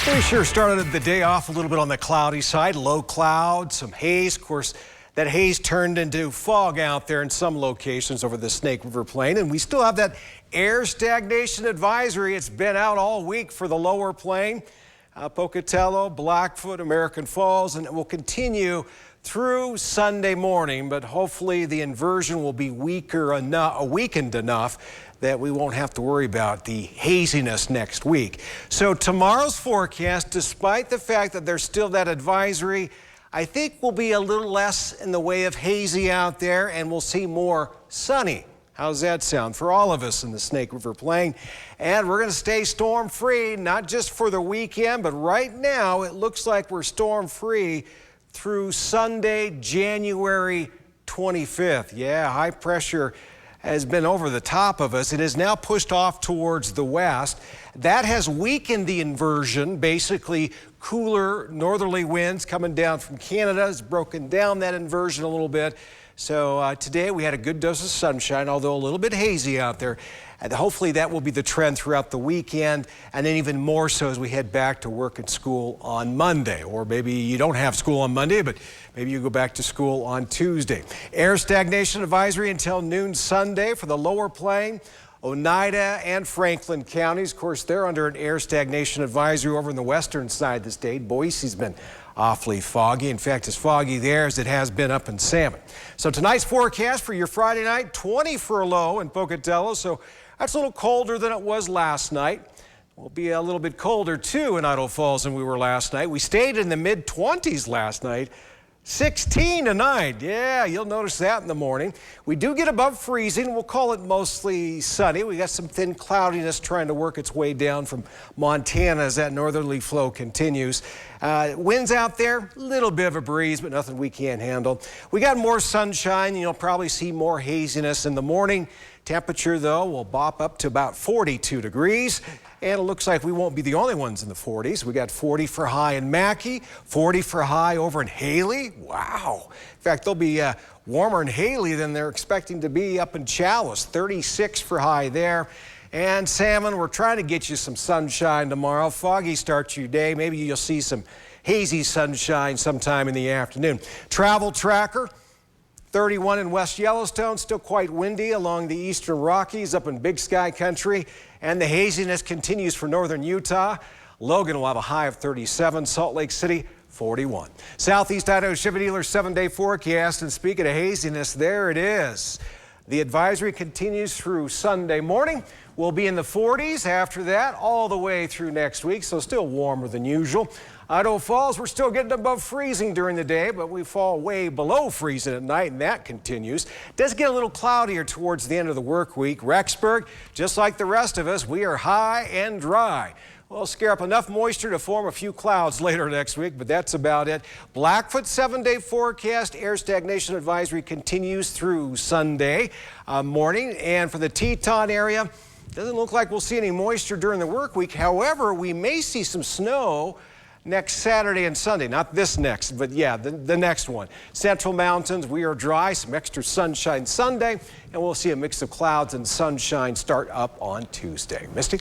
We sure started the day off a little bit on the cloudy side. Low clouds, some haze. Of course, that haze turned into fog out there in some locations over the Snake River Plain. And we still have that air stagnation advisory. It's been out all week for the lower plain. Pocatello, Blackfoot, American Falls, and it will continue through Sunday morning. But hopefully the inversion will be weakened enough that we won't have to worry about the haziness next week. So tomorrow's forecast, despite the fact that there's still that advisory, I think will be a little less in the way of hazy out there, and we'll see more sunny. How's that sound for all of us in the Snake River Plain? And we're going to stay storm-free, not just for the weekend, but right now it looks like we're storm-free through Sunday, January 25th. Yeah, high pressure has been over the top of us. It is now pushed off towards the west. That has weakened the inversion. Basically, cooler northerly winds coming down from Canada has broken down that inversion a little bit. So today we had a good dose of sunshine, although a little bit hazy out there. And hopefully that will be the trend throughout the weekend, and then even more so as we head back to work and school on Monday. Or maybe you don't have school on Monday, but maybe you go back to school on Tuesday. Air stagnation advisory until noon Sunday for the lower plain, Oneida and Franklin counties. Of course, they're under an air stagnation advisory over in the western side of the state. Boise's been awfully foggy. In fact, as foggy there as it has been up in Salmon. So tonight's forecast for your Friday night, 20 for a low in Pocatello. So that's a little colder than it was last night. We'll be a little bit colder too in Idaho Falls than we were last night. We stayed in the mid-20s last night. 16 tonight. Yeah, you'll notice that in the morning. We do get above freezing. We'll call it mostly sunny. We got some thin cloudiness trying to work its way down from Montana as that northerly flow continues. Winds out there, a little bit of a breeze, but nothing we can't handle. We got more sunshine. You'll probably see more haziness in the morning. Temperature, though, will bop up to about 42 degrees. And it looks like we won't be the only ones in the 40s. We got 40 for high in Mackay, 40 for high over in Haley. Wow. In fact, they'll be warmer in Haley than they're expecting to be up in Chalice. 36 for high there. And Salmon, we're trying to get you some sunshine tomorrow. Foggy start to your day. Maybe you'll see some hazy sunshine sometime in the afternoon. Travel tracker. 31 in West Yellowstone, still quite windy along the eastern Rockies up in Big Sky country. And the haziness continues for northern Utah. Logan will have a high of 37, Salt Lake City 41. Southeast Idaho Chevy Dealer 7-day forecast. And speaking of haziness, there it is. The advisory continues through Sunday morning. We'll be in the 40s after that all the way through next week, so still warmer than usual. Idaho Falls, we're still getting above freezing during the day, but we fall way below freezing at night, and that continues. It does get a little cloudier towards the end of the work week. Rexburg, just like the rest of us, we are high and dry. We'll scare up enough moisture to form a few clouds later next week, but that's about it. Blackfoot 7-day forecast, air stagnation advisory continues through Sunday morning. And for the Teton area, doesn't look like we'll see any moisture during the work week. However, we may see some snow next Saturday and Sunday. Not this next, but yeah, the next one. Central Mountains, we are dry, some extra sunshine Sunday, and we'll see a mix of clouds and sunshine start up on Tuesday. Misty?